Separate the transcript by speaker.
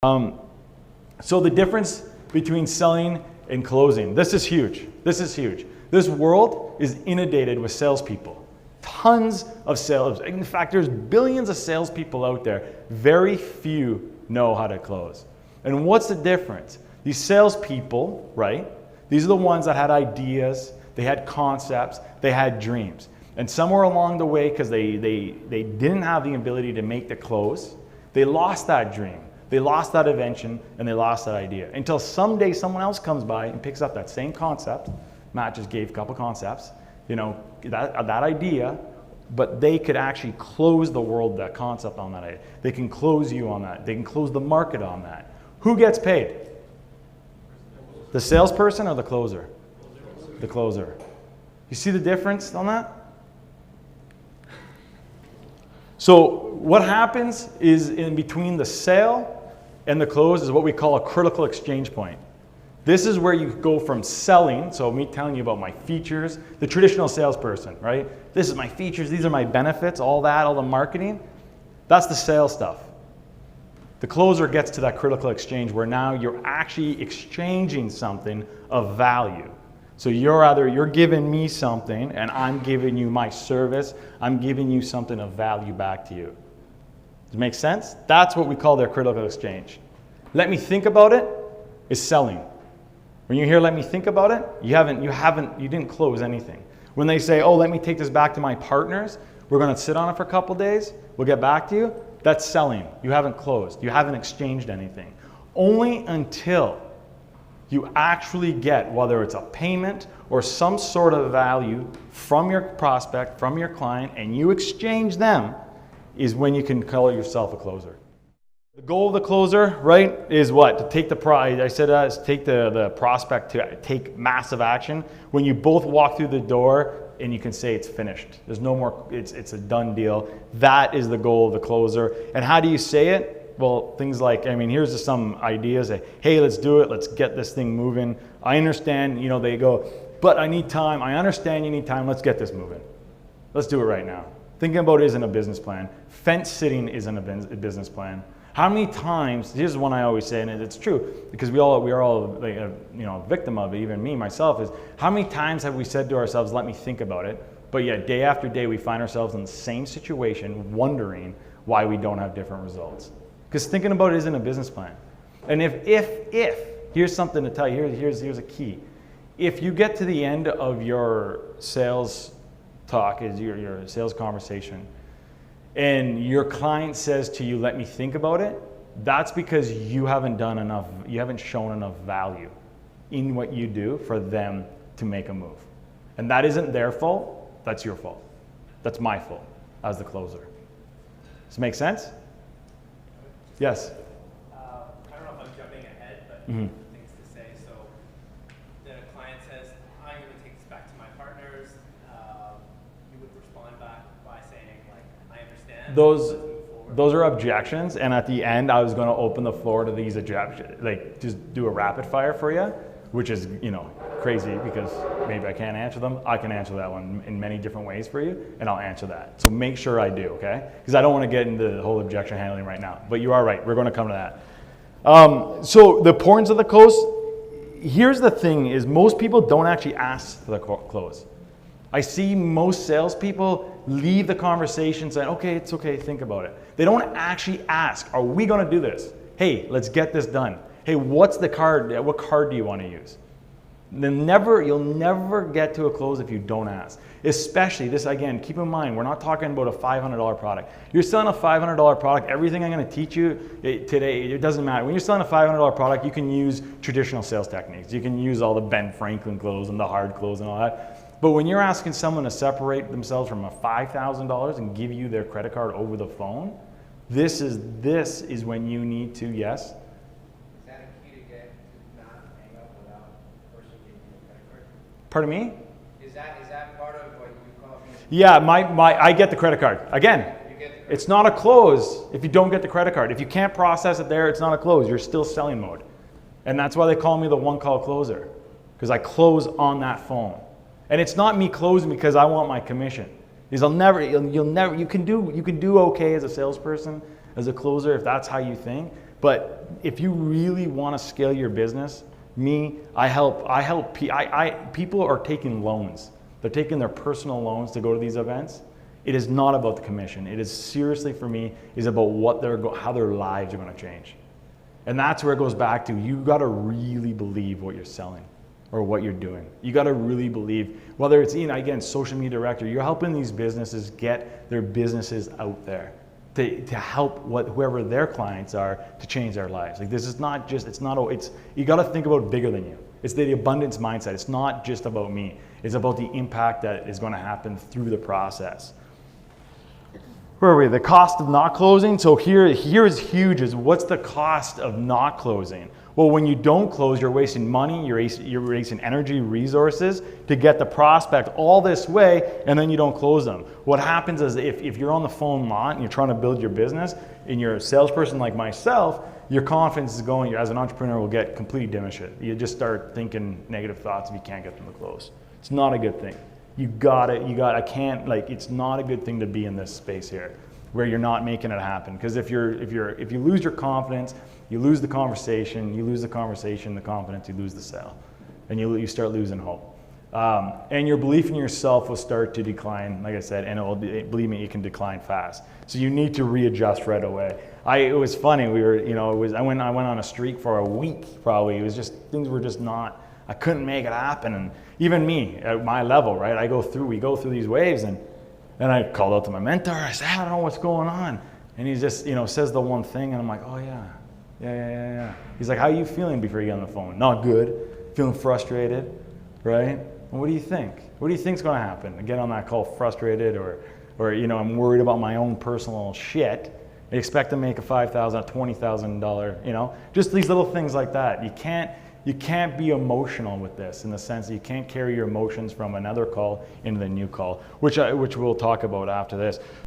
Speaker 1: So the difference between selling and closing, this is huge. This is huge. This world is inundated with salespeople. Tons of sales. In fact, there's billions of salespeople out there. Very few know how to close. And what's the difference? These salespeople, right? These are the ones that had ideas, they had concepts, they had dreams. And somewhere along the way, because they didn't have the ability to make the close, they lost that dream. They lost that invention and they lost that idea until someday someone else comes by and picks up that same concept. Matt just gave a couple concepts, you know, that idea, but they could actually close the world, that concept on that idea. They can close you on that. They can close the market on that. Who gets paid? The salesperson or the closer? The closer. You see the difference on that? So what happens is in between the sale and the close is what we call a critical exchange point. This is where you go from selling, so me telling you about my features, the traditional salesperson, right? This is my features, these are my benefits, all that, all the marketing. That's the sales stuff. The closer gets to that critical exchange where now you're actually exchanging something of value. So you're giving me something and I'm giving you my service. I'm giving you something of value back to you. Does it make sense? That's what we call their critical exchange. Let me think about it is selling. When you hear let me think about it, you didn't close anything. When they say, oh, let me take this back to my partners, we're going to sit on it for a couple days, we'll get back to you, that's selling. You haven't closed. You haven't exchanged anything. Only until you actually get, whether it's a payment or some sort of value from your prospect, from your client, and you exchange them, is when you can call yourself a closer. The goal of the closer, right, is what? To take the take the prospect to take massive action. When you both walk through the door and you can say it's finished. There's no more, it's a done deal. That is the goal of the closer. And how do you say it? Well, things like, here's just some ideas. Hey, let's do it. Let's get this thing moving. I understand, they go, but I need time. I understand you need time. Let's get this moving. Let's do it right now. Thinking about it isn't a business plan. Fence sitting isn't a business plan. How many times, here's one I always say, and it's true, because we are all like a victim of it, even me, myself, is how many times have we said to ourselves, let me think about it, but yet day after day we find ourselves in the same situation wondering why we don't have different results. Because thinking about it isn't a business plan. And if here's something to tell you, here's a key. If you get to the end of your sales talk, is your sales conversation, and your client says to you, let me think about it, that's because you haven't shown enough value in what you do for them to make a move. And that isn't their fault, that's your fault. That's my fault as the closer. Does it make sense? Yes?
Speaker 2: I don't know if I'm jumping ahead, but things to say. So the client says, I'm going to take this back to my partners. You would respond back by saying, like, I understand.
Speaker 1: Those are objections, and at the end, I was going to open the floor to these objections, like just do a rapid fire for you, which is crazy because maybe I can't answer them. I can answer that one in many different ways for you, and I'll answer that. So make sure I do, okay? Because I don't want to get into the whole objection handling right now. But you are right. We're going to come to that. So the importance of the close. Here's the thing: is most people don't actually ask for the close. I see most salespeople leave the conversation saying, okay, it's okay, think about it. They don't actually ask, are we going to do this? Hey, let's get this done. Hey, what's the card? What card do you want to use? You'll never get to a close if you don't ask. Especially this, again, keep in mind, we're not talking about a $500 product. You're selling a $500 product, everything I'm going to teach you today, it doesn't matter. When you're selling a $500 product, you can use traditional sales techniques. You can use all the Ben Franklin close and the hard close and all that. But when you're asking someone to separate themselves from a $5,000 and give you their credit card over the phone, this is when you need to, yes?
Speaker 3: Is that a key to get to not hang up without the person giving you a credit card?
Speaker 1: Pardon me?
Speaker 3: Is that part of what you call?
Speaker 1: Yeah, I get the credit card. Again, it's not a close if you don't get the credit card. If you can't process it there, it's not a close. You're still selling mode. And that's why they call me the one-call closer, because I close on that phone. And it's not me closing because I want my commission. You can do okay as a salesperson, as a closer, if that's how you think. But if you really want to scale your business, people are taking loans. They're taking their personal loans to go to these events. It is not about the commission. It is seriously, for me, is about how their lives are going to change. And that's where it goes back to, you got to really believe what you're selling or what you're doing. You got to really believe, whether it's, again, social media director, you're helping these businesses get their businesses out there to help whoever their clients are to change their lives. Like, this is not just, you got to think about bigger than you. It's the abundance mindset. It's not just about me. It's about the impact that is going to happen through the process. Where are we? The cost of not closing. So here is huge, is what's the cost of not closing? Well, when you don't close, you're wasting money, you're wasting energy, resources to get the prospect all this way, and then you don't close them. What happens is, if you're on the phone a lot and you're trying to build your business, and you're a salesperson like myself, your confidence is going, as an entrepreneur, will get completely diminished. You just start thinking negative thoughts if you can't get them to close. It's not a good thing. It's not a good thing to be in this space here where you're not making it happen. Because if you lose your confidence, you lose the conversation, the confidence, you lose the sale, and you start losing hope. And your belief in yourself will start to decline, like I said, and believe me, it can decline fast. So you need to readjust right away. It was funny. I went on a streak for a week probably. It was just, things were just not, I couldn't make it happen. And even me at my level, right? We go through these waves, and I called out to my mentor. I said, I don't know what's going on. And he just, says the one thing, and I'm like, oh yeah. He's like, how are you feeling before you get on the phone? Not good. Feeling frustrated, right? And what do you think? What do you think's going to happen? I get on that call frustrated, or I'm worried about my own personal shit. I expect to make a $5,000, $20,000, just these little things like that. You can't be emotional with this, in the sense that you can't carry your emotions from another call into the new call, which we'll talk about after this.